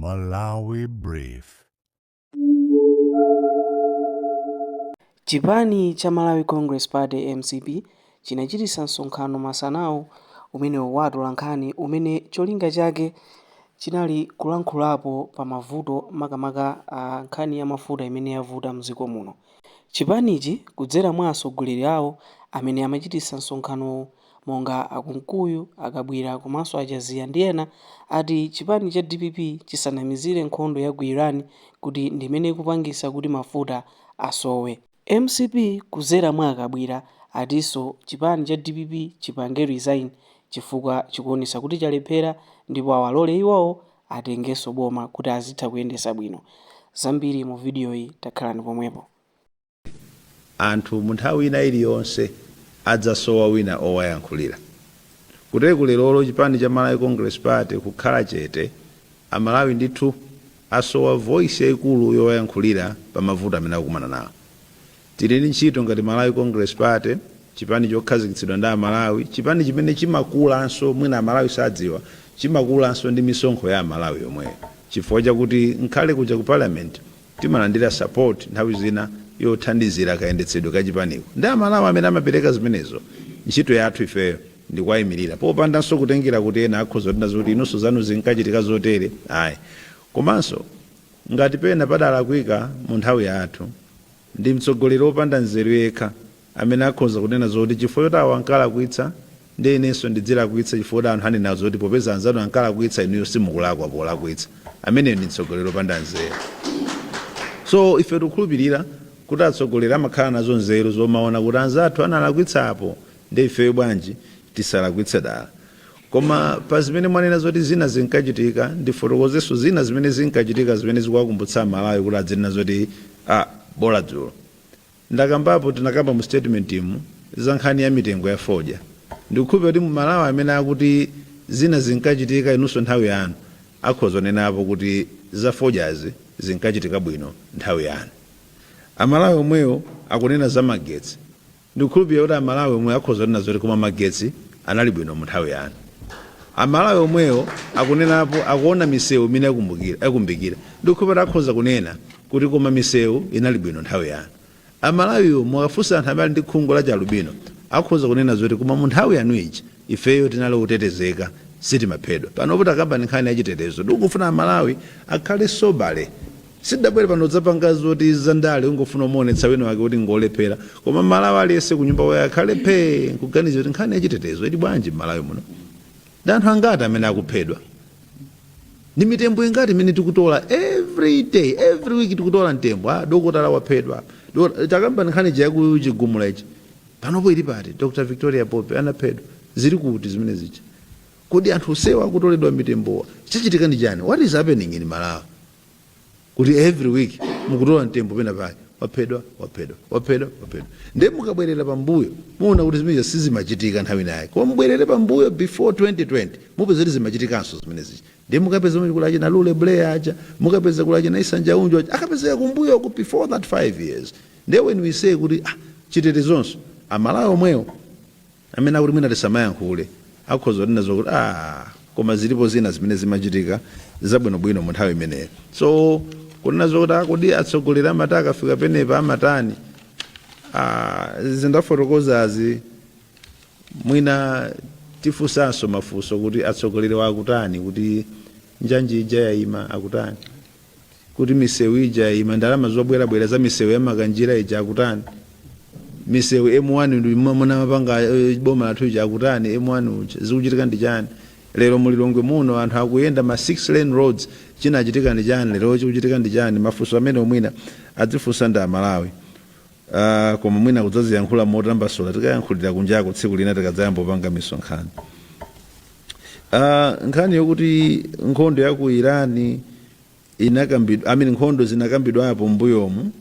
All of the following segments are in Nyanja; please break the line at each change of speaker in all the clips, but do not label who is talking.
Malawi Brief.
Chipani cha Malawi Congress Party MCP chinachitisa msonkhano masanawu umene watola nkhani umene cholinga chake chinali kulankhulapo pa mavuto makamaka a nkhani ya mafuta imene yavuta mdziko muno. Chipanichi kudzera mwa atsogoleri awo amene amachitisa msonkhano monga akunkuyu, akabwira komanso achaziya ndi ena ati chipani cha DPP chisanamizire nkhondo ya ku Iran kuti ndimene ikupangisa kuti mafuta asowe. MCP kudzera mwa akabwira atinso chipani cha DPP chipange resign chifukwa chikuonesa kuti chalephera ndipo awalole iwowo atengenso boma kuti azitha kuyendesa bwino. Zambiri mu video iyi takhalani pomwepo.
Anthu mu nthawi ina iliyonse adzasowa wina owayankhulira. Kutero lero chipani cha Malawi Congress Party kukhala chete, amalawi ndithu asowa voice yaikulu yowayankhulira pa mavuto amene akumana nawo. Tili ndi ntchito ngati Malawi Congress Party, chipani chokhazikitsidwa ndi amalawi, chipani chimene chimakulanso mwina amalawi sadziwa, chimakulanso ndi misonkho ya amalawi yomweyo. Chifukwa chakuti nkhale kuja ku parliament timalandira support nthawi zina yothandizira kayendetsedwe ka chipaniko. Ndi amalawi amene amapereka zimenezo. Ntchito yathu ifeyo ndi kwayimirira. Popandanso kutengera kuti ena akhoza kuti zoti inunso zanu zinkachitika zotere. Ayi. Komanso ngati pena padalakwika mu nthawi yathu ndi mtsogoleri wopanda nzeru yekha amene akhoza kunena zoti chifukwa choti awo ankalakwitsa ndi inenso ndidzilakwitsa chifukwa anthu anena zoti popeza anzanu ankalakwitsa inuyo simukulakwa polakwitsa. Amene ndi mtsogoleri wopanda nzeru. So ife tikukhulupirira kuti atsogoleri amakhala nazo nzeru zomaona kuti anzathu analakwitsapo ndi ifeyo bwanji tisalakwitse dala. Koma pa zimene mwanena zoti zina zinkachitika ndifotokozenso zina zimene zinkachitika zimene zikuwakumbutsa amalawi kuti adzinena zoti bola dzulo. Ndakambapo tinakamba mu statement imu za nkhani ya mitengo ya fodya. Ndikukhulupirira kuti Malawi amene akuti zina zinkachitika inunso nthawi yanu akhoza kunenapo kuti za fodyazi zinkachitika bwino nthawi yanu. Amalawi omwewo akunena za magetsi. Ndikukhulupirira kuti amalawi omwe akhoza kunena zoti koma magetsi anali bwino mu nthawi yanu. Amalawi omwewo akunenapo akuona misewu imene akumbikira. Ndikukhulupirira akhoza kunena kuti koma misewu inali bwino nthawi yanu. Amalawiwo mukafunsa anthu amene ndi khungu la chalubino akhoza kunena zoti koma mu nthawi yanu iji ifeyo tinali kutetezeka sitimaphedwa. Panopo takamba nkhani ya chitetezo. Ndikufuna amalawi akhale sobale. Sidabwere pano zapanga zoti zandale ungofuna umonetsa wina wake kuti ngolephera. Koma Malawi aliyense kunyumba wayo akhale phe kuganiza kuti nkhani ya chitetezo ili bwanji Malawi muno. Ndi anthu angati amene akuphedwa. Ndi mitembo ingati imene tikutola every day, every week tikutola mtembo. Dokotala waphedwa. Takamba nkhani jaku chigumula ichi. Panopo ili pati Dr. Victoria Pope anaphedwa. Zili kuti zimene zichi. Kodi anthu sewa akutoledwa mitembowa. Chichitika ndi chani? What is happening in Malawi? Kuti every week mukutola mtembo pena pake waphedwa. Ndi mukabwerera pambuyo muona kuti zimene sizimachitika nthawi naye. Koma mubwerere pambuyo before 2020 mupeza kuti zimachitikanso zimene zichi. Ndi mukapeza kuti kulache na Lule Blair aja, mukapeza kulache na Isanja Unjo akapeza kumbuyo ku before that 5 years. Ndi when we say kuti chitetezonso amalawi omwewo amene akuti mwina tisamayankhule akhoza kunena zokuti koma zilipo zina zimene zimachitika zabwinobwino mu nthawi imeneyo. So kunena zokuti akudi atsogoleri amati akafika penepa amatani zindafotokozazi mwina tifunsanso mafunso kuti atsogoleri wakutani kuti njanji ija yayima akutani kuti misewu ija yayima ndalama zobwerabwera za misewu ya makanjira ija akutani misewu M1 ndi mwana mapanga boma lathu ija akutani M1 uja zikuchitika ndi chani. Lero mulilongwe muno anthu akuyenda ma 6 lane roads chinachitika ndi chani lero chikuchitika ndi chani. Mafunso amene omwina adzifunsa ndi amalawi. Koma mwina kudzaziyankhula motambasola tikayankhulira kunjako tsiku lina tikadzayamba kupanga misonkhano. Nkhani yokuti nkhondo ya ku Iran inakambidwa nkhondo zinakambidwapo mbuyomu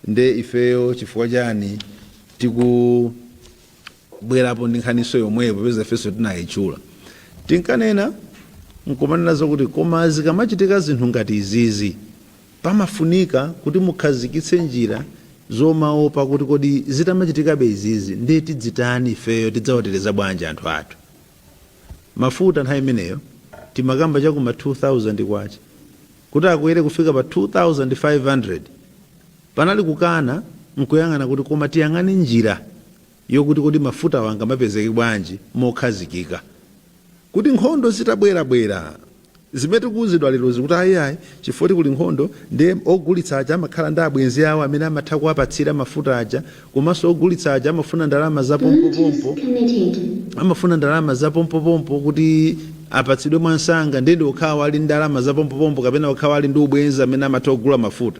nde ifeyo chifukwa chani tikubwerapo ndi nkhaniso yomweyo popeza ifenso tinayichula. Tinkanena nkumanena zokuti koma zikamachitika zinthu ngati izizi pamafunika kuti mukhazikitse njira zomaopa kuti kodi zitamachitikabe izizi ndi tidzitani ifeyo tidzawateteza bwanji anthu athu. Mafuta nthawi imeneyo timakamba chakuma 2000 kwacha kuti akwere kufika pa 2500 panali kukana nkuyang'ana kuti koma tiyang'ane njira yokuti kodi mafuta wanga mapezeke bwanji mokhazikika kuti nkhondo zitabwerabwera zimene tikuwuzidwa lero zikuti ayi chifukwa kuli nkhondo ndi ogulitsa aja amakhala ndi abwenzi awo amene amatha kuwapatsira mafuta aja komanso ogulitsa aja amafuna ndalama zapompopompo kuti apatsidwe mwansanga ndi okhawa ali ndalama zapompopompo kapena okhawa ali ndi ubwenzi amene amatha kugula mafuta.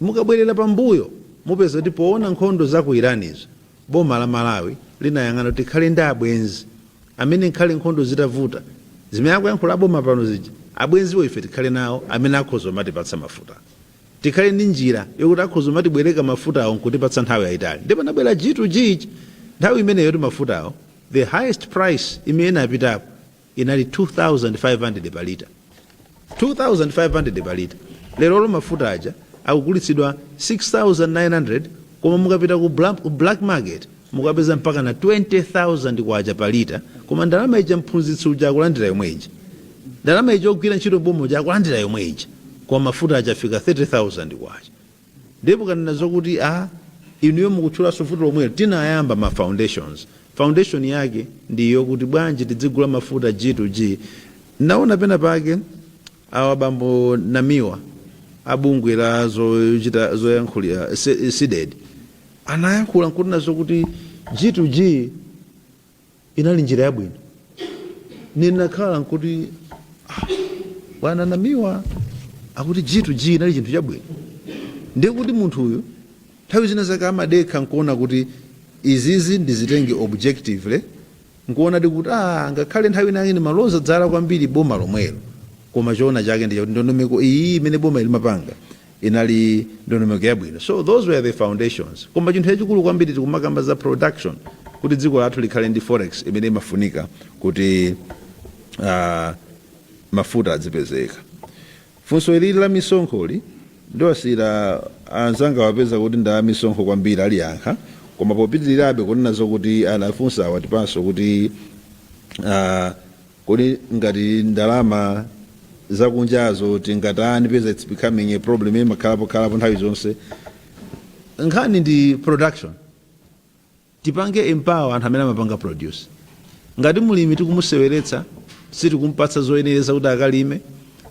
Mukabwerera pambuyo mupeza kuti poona nkhondo za ku Iranizo boma la Malawi linayang'ana kuti khale ndi abwenzi amene nkhale nkhondo zitavuta zimene akuyankhula boma pano zija abwenziwo ife tikhale nawo amene akhoza matipatsa mafuta, tikhale ndi njira yokuti akhoza matibwereka mafuta awo nkutipatsa nthawi yayitali. Ndipo panabwera G2G nthawi imeneyo ti mafuta awo the highest price imene apitapo inali 2500 per liter, 2500 per liter. Lero mafuta aja akugulitsidwa 6900 koma mukapita ku black market mukapeza mpaka na 20,000 kwacha per liter, koma ndalama ija mphunzitsi uja akulandira yomweji, ndalama ija ogwira ntchito boma uja akulandira yomweji, koma mafuta ajafika 30,000 kwacha. Ndipo kanena zokuti inuyo mukutchula futa lomwelo tinayamba ma foundations. Foundation yake ndiyo kuti bwanji tidzigula mafuta G2G. Naona pena pake awa bambo Namiwa abungwe la zoyankhulira SIDED anayankhula nkuti nazo kuti G2G inali njira yabwino. Ninakhala nkuti bwana Namiwa akuti G2G inali chinthu chabwino, ndiye kuti munthu uyu nthawi zina zake amadekha nkuona kuti izizi ndizitenge objectively, nkuona kuti ngakhale nthawi inangini maloza dzala kwambiri boma lomwelo, koma choona chake ndi ndondomeko iyi imene boma ilimapanga inali ndondomeko yabwino. So those were the foundations. Koma chinthu chachikulu kwambiri tikumakamba za production, kuti dziko lathu likhale ndi forex imene imafunika kuti mafuta adzipezeka. Funso ilili la misonkholi ndiwasira anzanga wapeza kuti nda misonkho kwambiri aliyankha, koma popitirirabe kunena zokuti anafunsa watipanso kuti kodi ngati ndalama zakunjazo tingatani peza it's becoming a problem imakhalapo nthawi zonse. Nkhani ndi production, tipange empower anthu amene amapanga produce. Ngati mulimi tikumuseweretsa sitikumpatsa zoyenereza kuti akalime,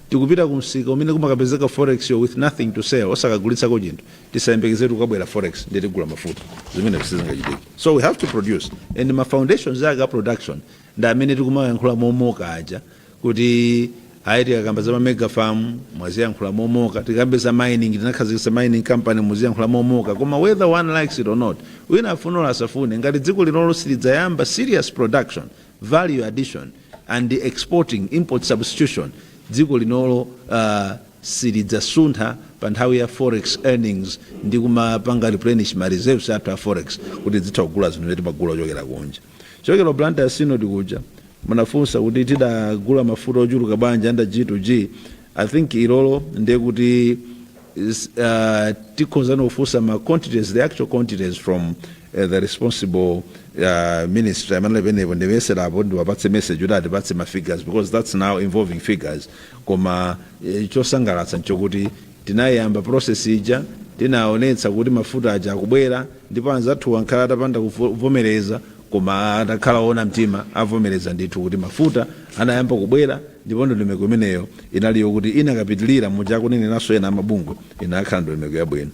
tikupita kumsika umene kumakapezeka forex with nothing to sell osakagulitsako chinthu, tisayembekeze tukabwera forex ndi tigula mafuta zimene sizingachitike. So we have to produce, and ma foundations aka production ndi amene tikumayankhula momoka aja kuti aiti akamba za mega farm mwaziyankhula momoka, tikambe za mining tinakhazikitsa mining company muziyankhula momoka. Koma whether one likes it or not, wina afuna asafune, ngati dziko linolo silidzayamba serious production, value addition and the exporting import substitution, dziko linolo silidzasuntha pa nthawi ya forex earnings ndi kumapanga replenish ma reserves athu a forex kuti zitha kugula zinthu zimene timagula ochokera kunja. Chokera Blantyre ya Synod kuja munafunsa kuti tidagula mafuta ochuluka banja under G2G. I think ilolo ndiye kuti tikhoza nofunsa ma quantities, the actual quantities from the responsible ministry amene penepo ndimeserapo ndiwapatse message kuti atipatse ma figures, because that's now involving figures. Koma chosangalatsa nchokuti tinayamba process ija, tinaonetsa kuti mafuta aja akubwera, ndipo anzathu wankhala atapanda kuvomereza, koma atakhala ona mtima avomereza ndithu kuti mafuta anayamba kubwera, ndipo ndondomeko imeneyo inaliyo kuti inakapitilira muja kunene naso ena amabungwe inakhala ndondomeko yabwino.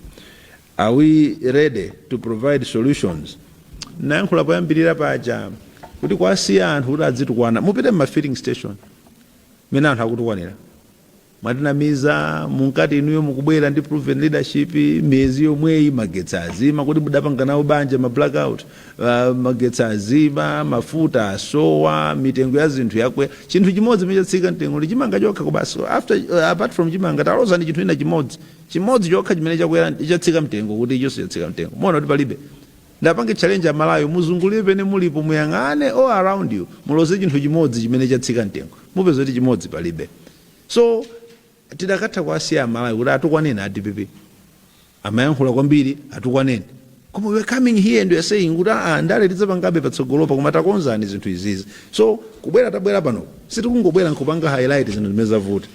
Are we ready to provide solutions? Nayankhula poyambirira paja kuti kwasiya anthu kuti adzitukwana, mupite ma filling station mene anthu akutukwanira, mwatinamiza munkati inuyo mukubwera ndi proven leadership miyezi yomweyi magetsi azima kuti mudapanga nawo banja ma blackout, magetsi azima, mafuta asowa, mitengo ya zinthu yakwe. Chinthu chimodzi mechatsika mtengo lichimanga chokha kubasi, apart from chimanga taloza ndi chinthu ina chimodzi chokha chimene chakwera chatsika mtengo kuti ichonso chatsika mtengo. Muona kuti palibe. Ndapange challenge amalayo muzungulire pene mulipo muyang'ane all around you muloze chinthu chimodzi chimene chatsika mtengo, mupeza kuti chimodzi palibe. So tidakatha kwasiya amalayo kuti atukwanene ADPP amayankhula kwambiri atukwanene, koma we coming here and we are saying kuti ndale tidzapangabe patsogolopa koma takonzani zinthu izizi. So kubwera tabwera pano sitikungobwera nkupanga highlight zinthu zimene zavuta,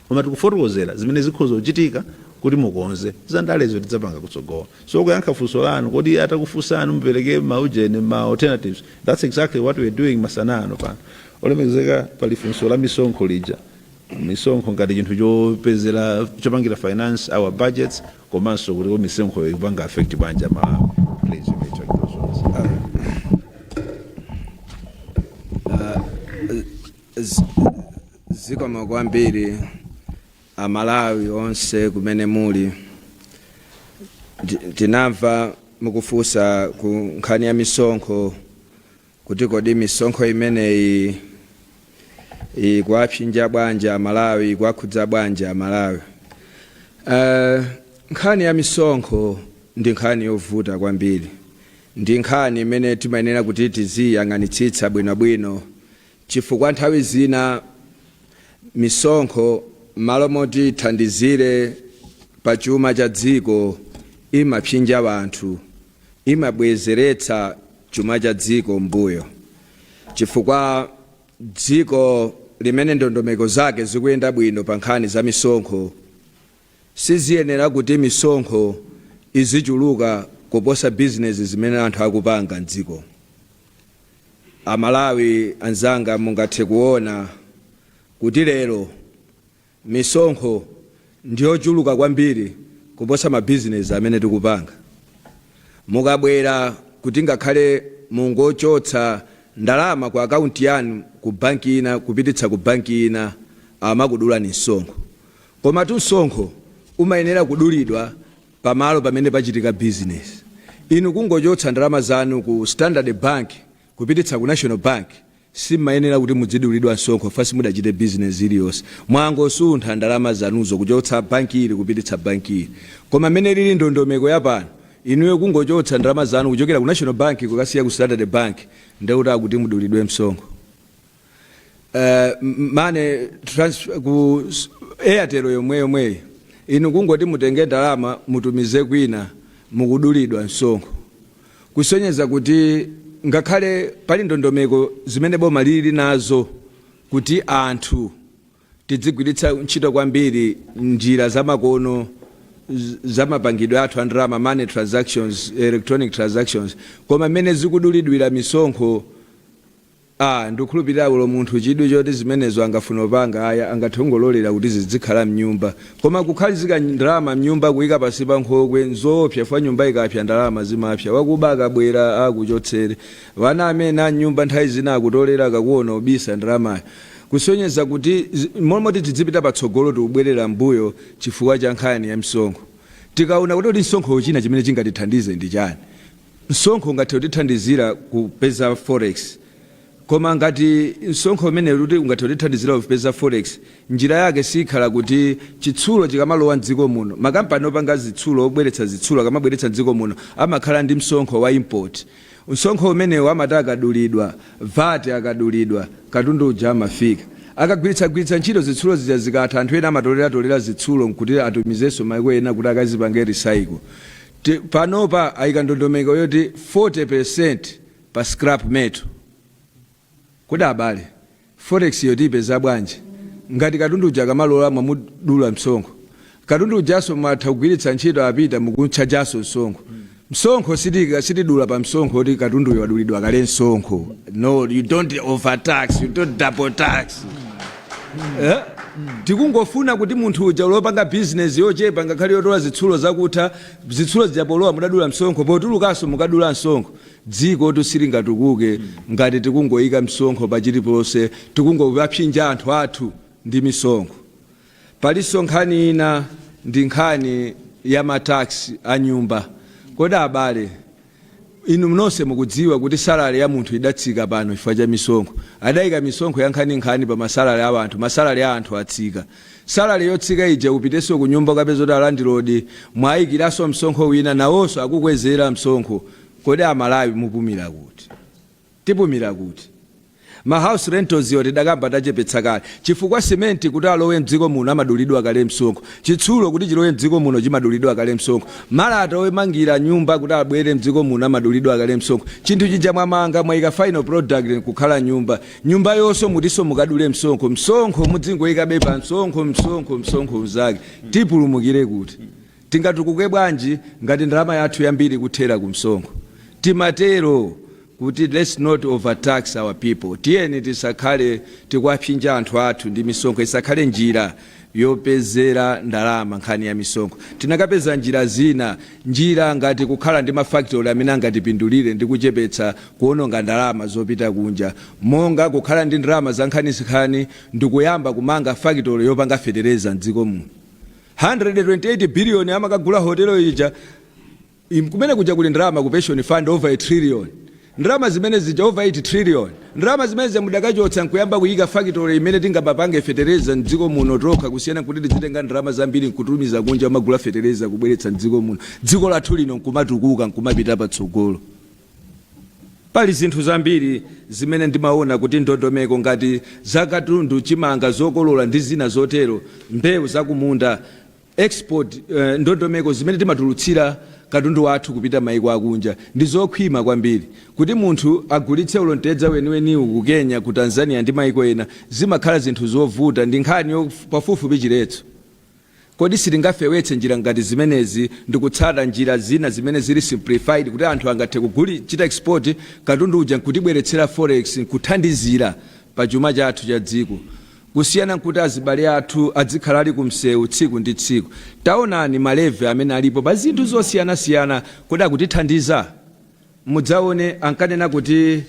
koma tikufotokozera zimene zikhoza kuchitika kuti mukonze zandalezo tidzapanga kutsogola. So kuyankha funso lanu kodi atakufunsani mupereke maujeni ma alternatives, that's exactly what we're doing masanano pano. Olemekezeka pali funso la misonkho lija, misonkho ngati chinthu chopezera chopangira finance our budgets, komanso kuti misonkho ikupanga affect banja Malawi. Please, you may take those ones.
Zikomo kwambiri Amalawi onse kumene muli, tinamva mukufunsa ku nkhani ya misonkho kuti kodi misonkho imeneyi ikwapsinja bwanja Amalawi, ikwakhudza bwanja Amalawi. Nkhani ya misonkho ndi nkhani yovuta kwambiri, ndi nkhani imene timayenera kuti tiziyang'anitsitsa bwinobwino, chifukwa nthawi zina misonkho malo moti ithandizire pa chuma cha dziko imapsinja wanthu, imabwezeretsa chuma cha dziko mbuyo, chifukwa dziko limene ndondomeko zake zikuyenda bwino pa nkhani za misonkho siziyenera kuti misonkho izichuluka kuposa business zimene anthu akupanga mdziko. Amalawi anzanga mungathe kuona kuti lero misonkho ndiyochuluka kwambiri kuposa ma business amene tikupanga. Mukabwera kuti ngakhale mungochotsa ndalama ku akaunti yanu ku banki ina kupititsa ku banki ina amakudula ni msonkho, koma msonkho umayenera kudulidwa pamalo pamene pachitika business. Inu kungochotsa ndalama zanu ku Standard Bank kupititsa ku National Bank simayenera kuti muzidulidwa msonkho fasi mudachite business iliyonse. Mwangosuntha ndalama zanuzo kuchotsa banki ili kupititsa banki ili, koma mene lili ndondomeko yapano inuyo kungochotsa ndalama zanu kuchokera ku National Bank kukasiya ku Standard Bank ndeuta kuti mudulidwe msonkho. Mane transfer ku Airtel yomwe inu kungoti mutenge ndalama mutumize kwina mukudulidwa msonkho, kusonyeza kuti ngakhale pali ndondomeko zimene boma lili nazo kuti anthu tidzigwiritsa ntchito kwambiri njira zamakono zamapangidwe athu andalama, money transactions, electronic transactions, koma mene zikudulidwira misonkho ndikhulupirira ulo munthu chidwi choti zimenezo angafuna panga aya angathongololera kuti zizikhala mnyumba, koma kukhalizika ndalama mnyumba kuyika pasi pa nkhokwe nzopya, fa nyumba ikapya ndalama zimapya, wakuba akabwera akuchotsere, vana amene a nyumba nthawi zina akutolera akakuona ubisa ndalamayo, kusonyeza kuti momoti tidzipita patsogolo tikubwerera mbuyo chifukwa cha nkhani ya msonkho. Tikaona kuti msonkho china chimene chingatithandize ndi chani? Msonkho ungathe kutithandizira kupeza forex, koma ngati msonkho umene kuti ungathe kutithandizira kupeza forex, njira yake sikhala kuti chitsulo chikamalowa mdziko muno, makampani opanga zitsulo obweretsa zitsulo akamabweretsa mdziko muno amakhala ndi msonkho wa import. Msonkho umenewo amata akadulidwa, VAT akadulidwa, katundu uja amafika. Akagwiritsa ntchito zitsulo zija zikatha, anthu ena amatolera zitsulo nkuti atumizenso maiko ena kuti akazipange recycle. Panopa ayika ndondomeko yoti 40% pa scrap metal. Kodi abale, forex yoti ipeza bwanji ngati katundu uja akamalola mwamudula msonkho? Katundu ujaso mwatha kugwiritsa ntchito apita mukuntchajaso msonkho. Msonkho sitidula pa msonkho kuti katundu uyo wadulidwa kale msonkho. No, you don't overtax, you don't double tax. Tikungofuna kuti munthu uja ulopanga business yochepa ngakhale yotola zitsulo zakutha, zitsulo zijapolowa mudadula msonkho, potulukaso mukadula msonkho. Dziko tusilingatukuke ngati tikungoyika msonkho pachiliponse, tikungopsinja anthu athu ndi misonkho. Palinso nkhani ina ndi nkhani ya matax a nyumba. Kodi abale, inu mnose mukudziwa kuti salary ya munthu idatsika pano chifukwa cha misonkho. Adayika misonkho ya nkhani pa masalary a anthu, masalary a anthu atsika. Salary yotsika ija upiteso ku nyumba kapeza kuti landlord mwayikiranso msonkho wina nawonso akukwezera msonkho. Kodi Amalawi mupumira kuti? Tipumira kuti? ma house rentals yo tidakamba tachepetsa kale chifukwa cement kuti alowe mdziko muno amadulidwa kale msonkho chitsulo kuti chilowe mdziko muno chimadulidwa kale msonkho malata omangira nyumba kuti abwere mdziko muno amadulidwa kale msonkho chinthu chija mwamanga mwaika final product nkukhala nyumba yonso mutiso mukadule msonkho mudzingoyika bepa msonkho zake tipulumukire kuti tingatukuke bwanji ngati ndalama yathu yambiri kuthera ku msonkho timatero kuti let's not overtax our people tiyeni tisakhale tikwaphinja anthu athu ndi misonkho isakhale njira yopezera ndalama nkhani ya misonkho tinakapeza njira zina njira ngati kukhala ndi mafactory amene angatipindulire ndi kuchepetsa kuononga ndalama zopita kunja monga kukhala ndi ndalama za nkhani ndikuyamba kumanga factory yopanga fetereza mdziko muno 128 billion amakagula hotelo ija kumene kuja kuli ndalama ku pension fund over 1 trillion ndalama zimene zija over 8 trillion ndalama zimene zamudakachotsa nkuyamba kuyika factory imene tingabapange fetereza mdziko muno tokha kusiyana kuti tizitenga ndalama zambiri nkutumiza kunja magula fetereza kubweretsa mdziko muno dziko lathu lino nkumatukuka nkumapita patsogolo pali zinthu zambiri zimene ndimaona kuti ndondomeko ngati zakatundu chimanga zokolola ndi zina zotero mbewu zakumunda export ndondomeko zimene timatulutsira katundu wathu kupita maiko akunja ndi zokhwima kwambiri kuti munthu agulitse ulontedza weniweniwu ku Kenya ku Tanzania ndi maiko ena zimakhala zinthu zovuta ndi nkhani pafupifupi chiletso kodi sitingafewetse njira ngati zimenezi ndikutsata njira zina zimene zili simplified kuti anthu angathe kuchita export katundu uja nkutibweretsera forex nkuthandizira pa chuma chathu cha dziko kusiyana nkuti azibale athu adzikhala ali kumsewu tsiku ndi tsiku taonani maleve amene alipo pa zinthu zosiyana kodi akutithandiza mudzaone ankanena kuti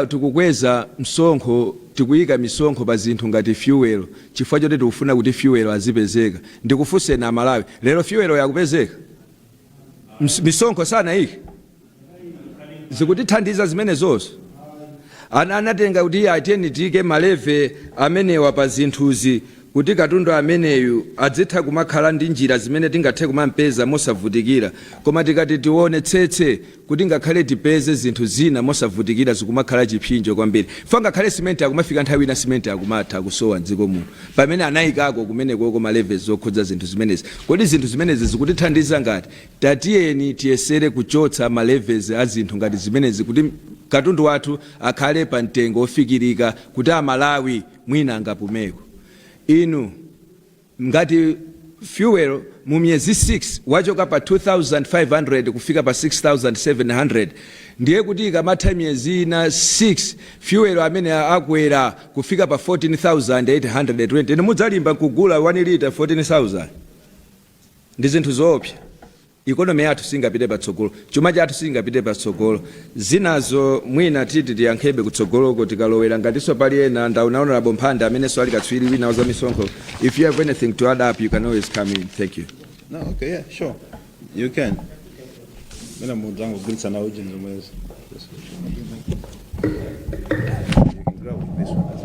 tikukweza msonkho tikuyika misonkho pa zinthu ngati fuel chifukwa choti tikufuna kuti fuel azipezeka ndikufunseni amalawi lero fuel yakupezeka misonkho sana iki zikutithandiza zimene zonse anatenga kuti atiyeni tike maleve amenewa pa zinthuzi kuti katundu ameneyu adzitha kumakhala ndi njira zimene tingathe kumampeza mosavutikira koma tikati tione tsetse kuti ngakhale tipeze zinthu zina mosavutikira zikumakhala chiphinjo kwambiri fangakhale simenti akumafika nthawi ina simenti akumatha kusowa mdziko muno pamene anayikako kumeneko malevels zokhudza zinthu zimenezi kodi zinthu zimenezi zikutithandiza ngati tatiyeni tiyesere kuchotsa malevels a zinthu ngati zimenezi kuti katundu wathu akhale pa mtengo ofikirika kuti amalawi mwina angapumeko inu ngati fuel mu myezi 6 wachoka pa 2500 kufika pa 6700 ndiye kuti ikamatha myezi ina 6 fuel amene akwera kufika pa 14820 ine mudzalimba kugula 1 liter 14000 ndi zinthu zoopsa ikonomi yathu singapite patsogolo chuma chathu singapite patsogolo zinazo mwina titi tiyankhebe kutsogoloko tikalowera ngatinso pali ena ndaunaona na bomphanda amenenso ali katswiri wina za misonkho if you have anything to add up you can always come in thank you
No, okay, yeah, sure. You can. Mina mudzangu gulitsa na ujinzo mwezi. You can grab this one as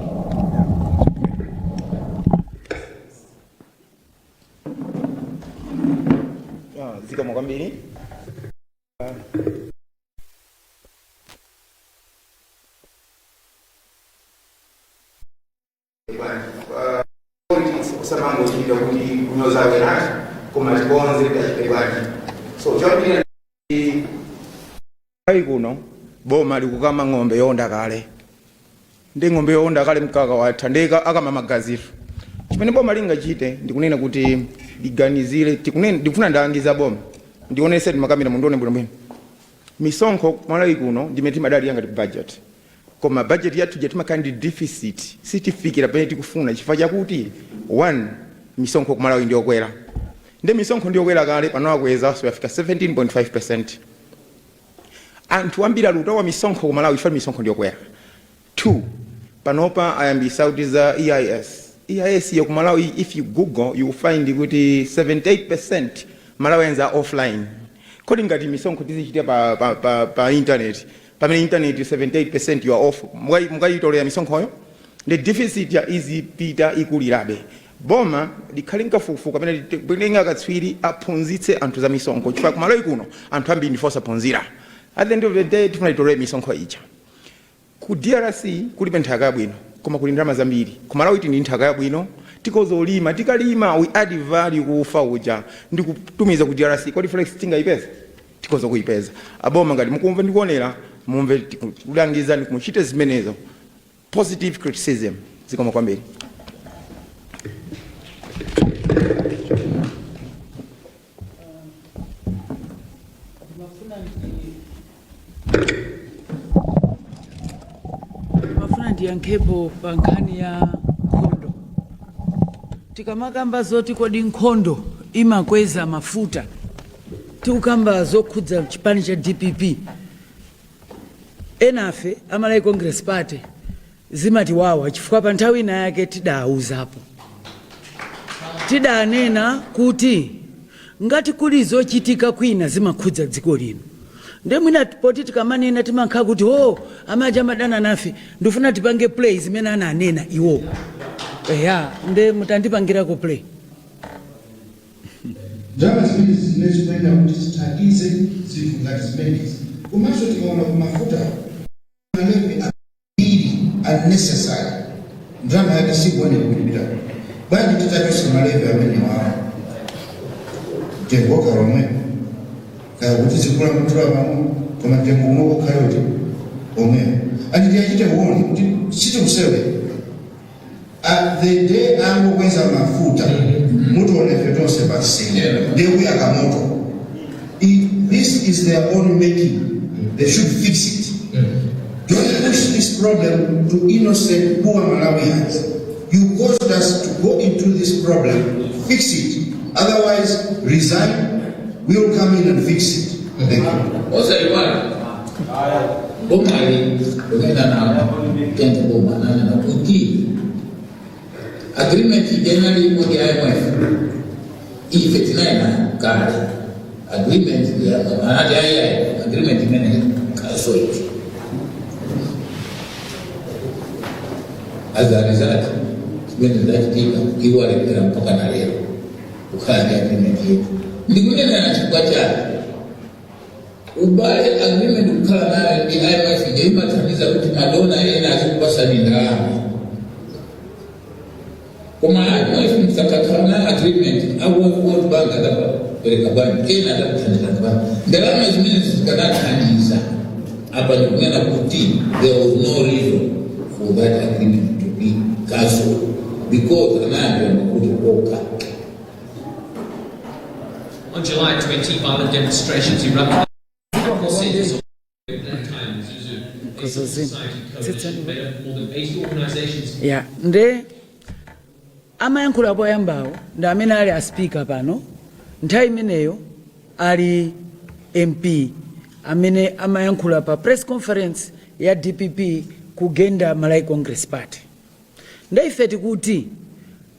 well.
Zika mwakambiri. Samango chika kuti kunozawe nacho koma tikonze tachitebwaji so chambira ai kuno boma likukama ng'ombe yonda kale ndi ng'ombe yonda kale mkaka wathandeka akama magazifu chimene boma lingachite ndikunena kuti liganizire ndikufuna ndalangiza boma ndionese makamera mundione bwinobwino misonkho mwalawi kuno ndimeti madali yanga budget koma budget yathu jatima ndi deficit sitifikira pene tikufuna chifukwa chakuti 1 misonkho kumalawi ndi okwera ndi misonkho ndi okwera kale pano akweza so yafika 17.5% anthu ambiri aluto wa misonkho kumalawi ifa misonkho ndi okwera 2 panopa ayambisa kuti za EIS ya kumalawi if you google you find kuti 78% malawenza offline kodi ngati misonkho tizichita pa internet pamene internet 78% you are off mukayitolera misonkhoyo the deficit ya izipita ikulirabe boma likhalinga fufuka pamene bwelenga katswiri aphunzitse anthu za misonkho chifukwa kumalawi kuno anthu ambiri ndifosa phunzira at the end of the day tifuna itolere misonkho ija ku DRC kulibe nthaka yabwino koma kuli ndalama zambiri. Ku Malawi tili nthaka yabwino tikozolima tikalima we add value kufa uja ndikutumiza ku DRC kodi flex tingayipeza tikoza kuipeza. Aboma ngati mukumva ndikuonera mumve kulangiza ndikumuchite zimenezo positive criticism zikoma kwambiri.
Mafuna ndiyankhepo pa nkhani ya nkhondo. Tikamakamba zoti kodi nkhondo imakweza mafuta tikukamba zokhudza chipani cha DPP enafe Amalawi Congress Party zimati wawa chifukwa pa nthawi ina yake tidauzapo tidanena kuti ngati kuli zochitika kwina zimakhudza dziko lino nde mwina poti tikamanena timankha kuti amaja amadana nafe ndifuna tipange play zimene ananena iwo nde mutandipangirako play.
Drama zimene zimene kuti zithandize zinthu ngati zimenezi komanso tikaona kumafuta malevi ambiri unnecessary drama yake sikuoneka kulipira bwanji titachosa malevi amene wawo tengoka lomwe kaya kuti zikula mutula mamu koma tengo unoko kayoti omwe andiyachite kuona kuti sitikusewe the day angokweza mafuta mutu onefetonse basi ndewe akamoto. If this is their own making, they should fix it. Don't push this problem to innocent poor Malawians. You caused us to go into this problem. Fix it. Otherwise, resign. We will come in and fix it. Thank you.
Also, you want Bomari, agreement generally with the IMF. If it's not card agreement, agreement so it. As a result, when that deal, you are a Pocanario, who has the agreement here. The women Ubaye agreement ukala the IMF ndio imataniza kuti madona ena azikupasa ndalama. Koma IMF mtakatana agreement au World Bank adapa peleka banki ena adapataniza banki. Ndalama zimene zikanatanisa hapa ni kuna kuti there was no reason for that agreement to be cancelled because another could oka.
On July 20, violent demonstrations erupted.
Yeah, nde amayankhula poyambawo ndi amene ali aspika pano nthawi imeneyo ali MP amene amayankhula pa press conference ya DPP kugenda Malawi Congress Party. Nde ife tikuti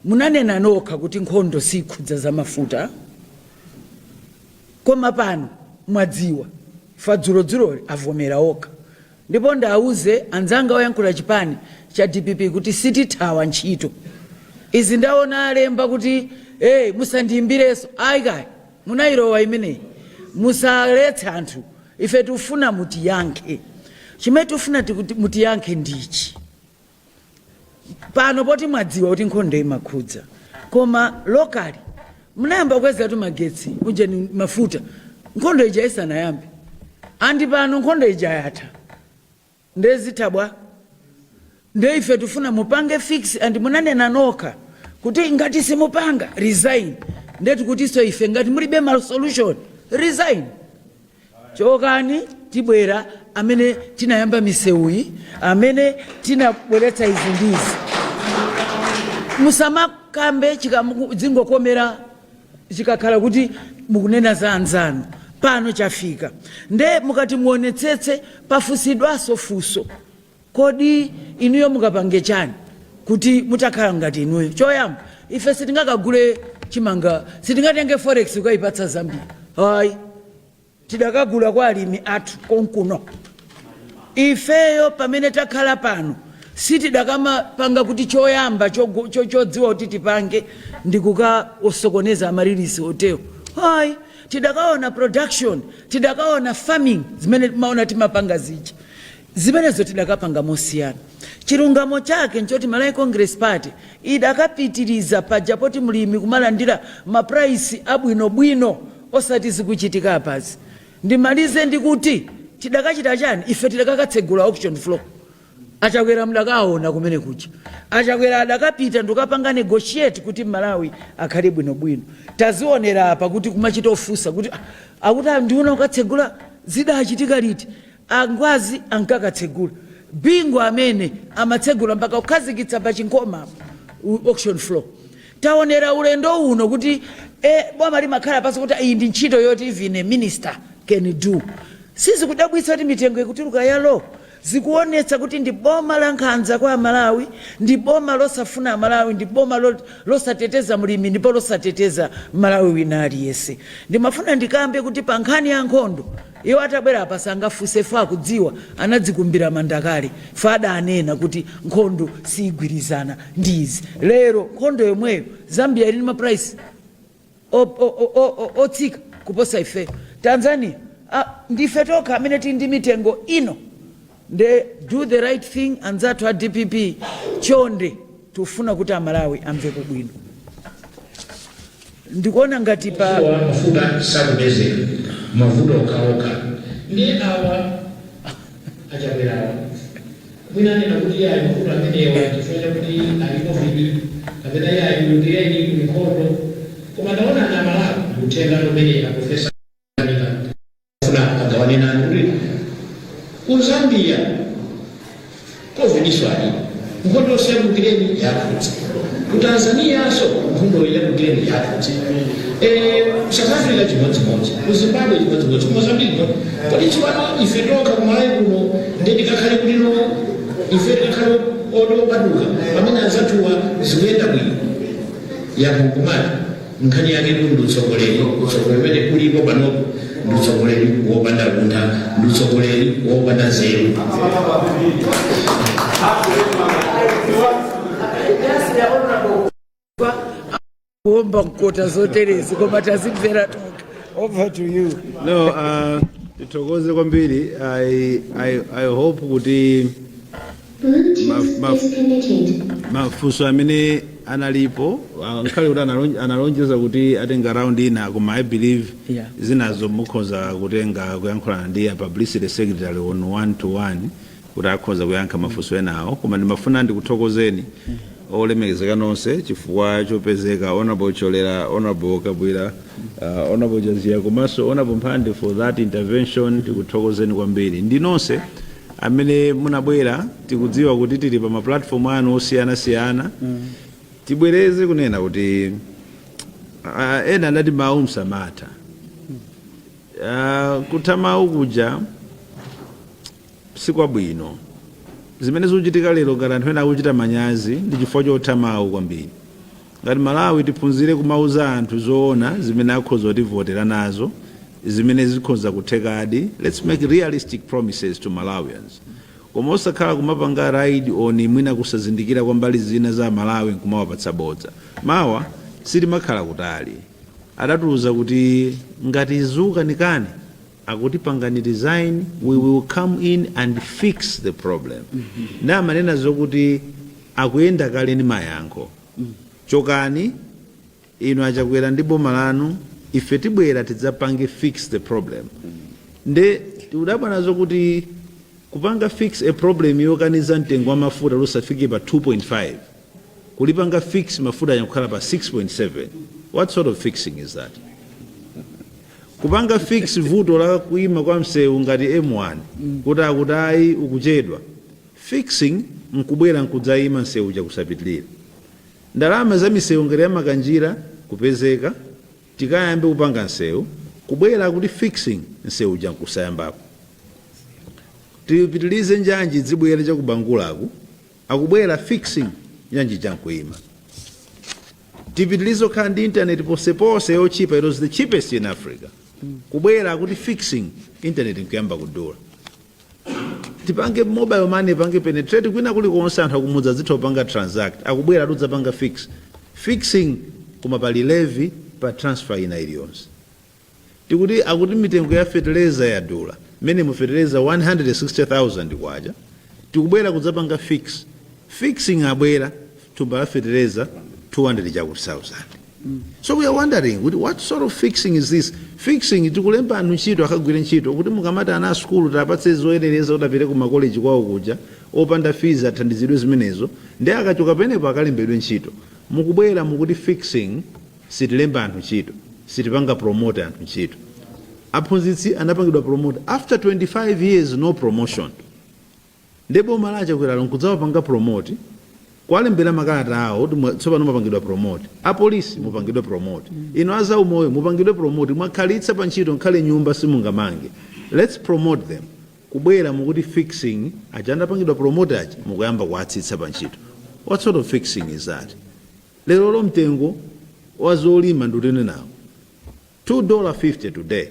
munanena nokha kuti nkhondo sikhudza za mafuta koma pano mwadziwa fadzulo avomera okha ndipo ndauze anzanga oyankhula chipani cha DPP kuti sitithawa ntchito izi ndaona alemba kuti musandiyimbireso ayi munayirowa imeneyi musaletse anthu ife tifuna mutiyankhe chimene tifuna mutiyankhe ndichi pano poti mwadziwa kuti nkhondo imakhudza koma lokali munayamba kweza tu magetsi ujeni mafuta nkhondo ija isanayambe andi pano nkhondo ija yatha ndezithabwa nde ife tifuna mupange fix and munanena nokha kuti ngati simupanga resign ndetu kuti so ife ngati mulibe mal solution resign chokani tibwera amene tinayamba miseuyi amene tinabweretsa izi ndizi musamakambe zingokomera chikakhala kuti mukunena za anzanu pano chafika nde mukati muonetsetse pafusidwaso fuso kodi inuyo mukapange chani kuti mutakhala ngati inuyo choyamba ife sitingakagule chimanga sitingatenge forex ukayipatsa Zambia hayi tidakagula kwa alimi athu konkuno ifeyo pamene takhala pano sitidakamapanga kuti choyamba chodziwa kuti tipange ndikuka osokoneza amalilisi oteo hayi tidakaona production tidakaona farming zimene maona timapanga zichi zimenezo tidakapanga mosiyana. Chilungamo chake nchoti Malawi Congress Party idakapitiriza paja poti mlimi kumalandira maprice abwinobwino osati zikuchitika apazi. Ndimalize ndikuti tidakachita chani ife tidakakatsegula auction floor. Achakwera mdakaona kumene kucha. Achakwera adakapita ndukapanga negotiate kuti Malawi akhale bwinobwino. Tazionera apa kuti kumachita ofusa kuti akuti ndiona ukatsegula zidachitika liti. Angwazi ankakatsegula. Bingo amene amatsegula mpaka ukhazikitsa pa chinkoma auction floor. Taonera ulendo uno kuti boma limakhala pasi kuti iyi ndi ntchito yoti even a minister can do. Sisi kudabwitsa kuti mitengo ikutuluka yalo zikuonetsa kuti ndi boma la nkhanza kwa Malawi, ndi boma losafuna Malawi, ndi boma losateteza mlimi, ndipo losateteza Malawi wina aliyese. Ndimafuna ndikambe kuti pa nkhani ya nkhondo iwo atabwera apa sangafuse fa kudziwa anadzikumbira mandakale fada anena kuti nkhondo sigwirizana ndizi. Lero nkhondo yomweyo Zambia ili ma price otsika kuposa ife. Tanzania ndife toka amene tindi mitengo ino. They do the right thing and that wa DPP chonde tufuna kuti Malawi amve bwino. Ndikuona ngati pa
mafuta sakubezeka mavuto okaoka ndi awa achakwerawa mwina nena kuti yayi mafuta amenewa chifukwa kuti ali covid kapena yayi ndiyeni kumikondo koma ndaona na Malawi kutenga lomene profesa funa agawane nanu kuti ku Zambia covid swali nkhondo sekugireni yakutsa ku Tanzania so nkhondo yakugireni yakutsa South Africa chimodzimodzi ku Zimbabwe chimodzimodzi ku Mozambique kodi chiwano ife toka kumalawi kuno ndikakhale kulino ife tikakhale odopaduka pamene anzathuwa zikuyenda bwino yakukumana nkhani yake ndi utsogoleri umene kulipo panopo ndi utsogoleri wopanda luntha ndi utsogoleri wopanda nzeru.
kuomba mkota zoterezi koma tazimvera toka. Over to you.
No, titokoze kwambiri. I hope kuti mafunso amene analipo nkhale kuti analonjeza kuti atenga round ina koma I believe zinazo mukhoza kutenga kuyankhulana ndi publicity secretary on 1-to-1 kuti akhoza kuyankha mafunso enawo koma ndimafuna ndikuthokozeni olemekezeka nonse chifukwa chopezeka honorable Cholera, honorable Kabwira, honorable Jazia komanso honorable Mphande for that intervention. Tikuthokozeni kwambiri ndi nonse amene munabwera. Tikudziwa kuti tili pa ma platform anu osiyana-siyana. Tibwereze kunena kuti ena ndati mawu msamata kutamawu kuja sikwabwino. Zimene zikuchitika lero ngati anthu ena akuchita manyazi ndi chifukwa chotamawu kwambiri. Ngati Malawi tiphunzire kumauza anthu zoona zimene akhoza kutivotera nazo, zimene zikhoza kuthekadi. Let's make realistic promises to Malawians. Koma osakhala kumapanga raid on mwina kusazindikira kwa mbali zina za Malawi nkumawapatsa bodza. Mawa sitimakhala kutali. Adatiuza kuti ngati izuka nikani akuti pangani design, we will come in and fix the problem. Na manena zokuti akuyenda kale ni mayankho. Chokani ino achakwera ndi boma lanu ife tibwera tidzapange fix the problem. Nde udabwana zokuti kupanga fix a problem yokaniza mtengo wa mafuta lusafike pa 2.5 kulipanga fix mafuta yakukhala pa 6.7. What sort of fixing is that? Kupanga fix vuto la kuima kwa msewu ngati M1 kuti akutai ukuchedwa. Fixing nkubwera nkudzaima msewu chakusapitilira. Ndalama za misewu ngati yamakanjira kupezeka tikayambe kupanga msewu kubwera kuti fixing msewu jankusayambako. Tipitilize njanji zibwera chakubangulaku akubwera fixing njanji jankuima. Tipitilizo kandi internet posepose yochipa, it was the cheapest in Africa. Kubwera kuti fixing internet nkuyamba kudula. Tipange mobile money pange penetrate kwina kuli konse anthu akumudza zitho panga transact akubwera tudza panga fixing koma pali levy pa transfer ina iliyonse. Tikuti akuti mitengo ya fertilizer ya dola mene mufetereza 160,000 kwaja tikubwera kudzapanga fixing abwera thumba la fetereza 200 chakuti 1,000. So we are wondering what sort of fixing is this? Fixing tikulemba anthu ntchito akagwire ntchito kuti mukamati ana a skulu tapatse zoyenereza kuti apite ku makoleji kwawo kuja opanda fees athandizidwe zimenezo ndi akachoka penepo akalembedwe ntchito. Mukubwera mukuti fixing sitilemba anthu ntchito sitipanga promote anthu ntchito. Aphunzitsi anapangidwa promote after 25 years no promotion. Ndipo malacha kwera nkuzawapanga promote kwalembera makalata awo kuti tsopano mupangidwa promote. Apolisi mupangidwe promote. Ino azaumoyo mupangidwe promote mwakhalitsa pa ntchito nkhale nyumba simungamange. Let's promote them. Kubwera mukuti fixing ajanda pangidwa promote aja mukuyamba kuatsitsa pa ntchito. What sort of fixing is that? Lero lo mtengo wazolima ndutene nawo $2.50 today.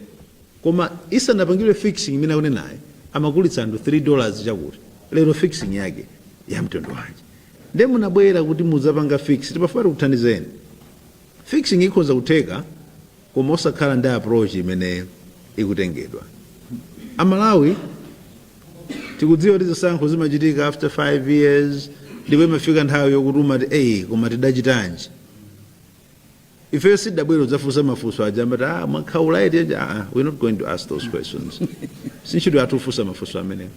Koma isanapangidwe fixing mina kune naye amakulitsa anthu $3 chakuti. Lero fixing yake ya mtondo wanje. Nde munabwera kuti muzapanga fix tipafuna kuthandizeni. Fixing ikhoza kutheka koma osakhala ndi approach imene ikutengedwa. Amalawi tikudziwa kuti zisankho zimachitika after 5 years ndipo imafika nthawi yokutuma ti koma tidachitanji. Ifeyo sidabwera udzafunsa mafunso aja amati mwakhaula eti we're not going to ask those questions. Sinchito atufunsa mafunso amenewo.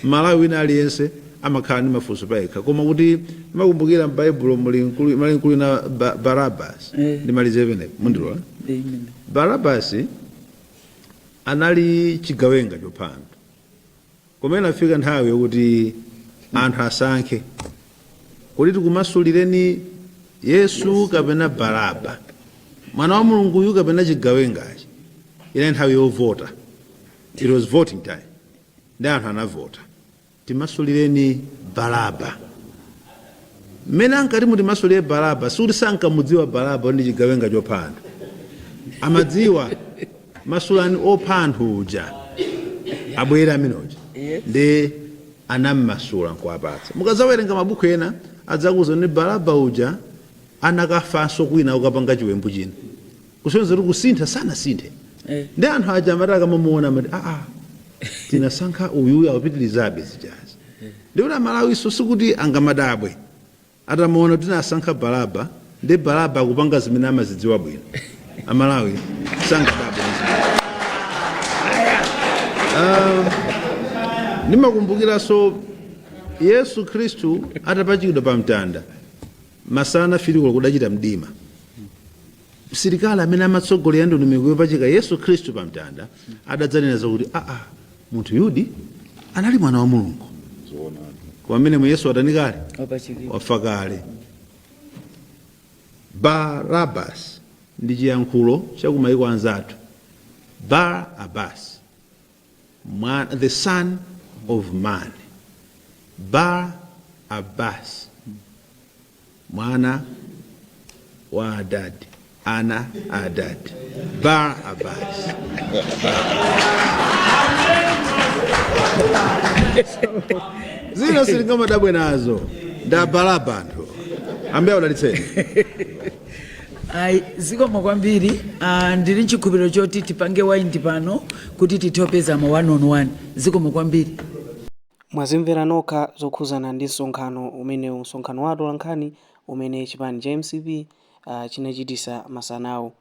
Malawi wina aliyense amakhala ndi mafunso payekha koma kuti makumbukira m'Baibulo muli na Barabas ndimalize penepo mundilola. Barabas anali chigawenga chopha anthu komene afika nthawi yokuti anthu asankhe kuti tikumasulireni Yesu kapena Baraba, mwana wa Mulunguyu kapena chigawengachi. Ina nthawi yovota, it was voting time, ndi anthu anavota timasulireni Baraba. Mmene ankati muti masulire Baraba suti sankamudziwa Baraba ndi chigawenga chopha anthu, amadziwa masulani opha anthu uja abwera amenoja ndi anammasula nkuwapatsa. Mukazawerenga mabuku ena adzakuza ni Baraba uja anakafanso kwina ukapanga chiwembu china kusonyeza kuti kusintha sana sinthe. Ndi anthu aja amati akamamuona amati tinasankha uyu awapitirizabe zijazi. Ndipo Amalawi sikuti angamadabwe atamuona kuti tinasankha Baraba ndi Baraba akupanga zimene amazidziwa bwino. Amalawi sangadabwe. Ndimakumbukiranso Yesu Khristu atapachikidwa pa mtanda masana filiko kudachita mdima. Msilikali amene amatsogolera ndondomeko yopachika Yesu Khristu pa mtanda adadzanena kuti munthu yudi anali mwana wa Mulungu. Kwamene Yesu atani kale wafa kale. Barabas ndi chiyankhulo chakumayiko anzathu. Barabas, the son of man. Barabas, mwana wa Adadi, ana Adadi. Barabas. Zino silingama dabwe nazo da Baraba ntho ambaye udalitseni.
Zikomo kwambiri. Ndili nchikhulupiriro choti tipange waindi pano kuti titopeza ma 1-on-1. Zikomo kwambiri.
Mwazimvera nokha zokhuzana ndi msonkhano umene msonkhano wa atolankhani umene chipani cha MCP chinachitisa masanawo.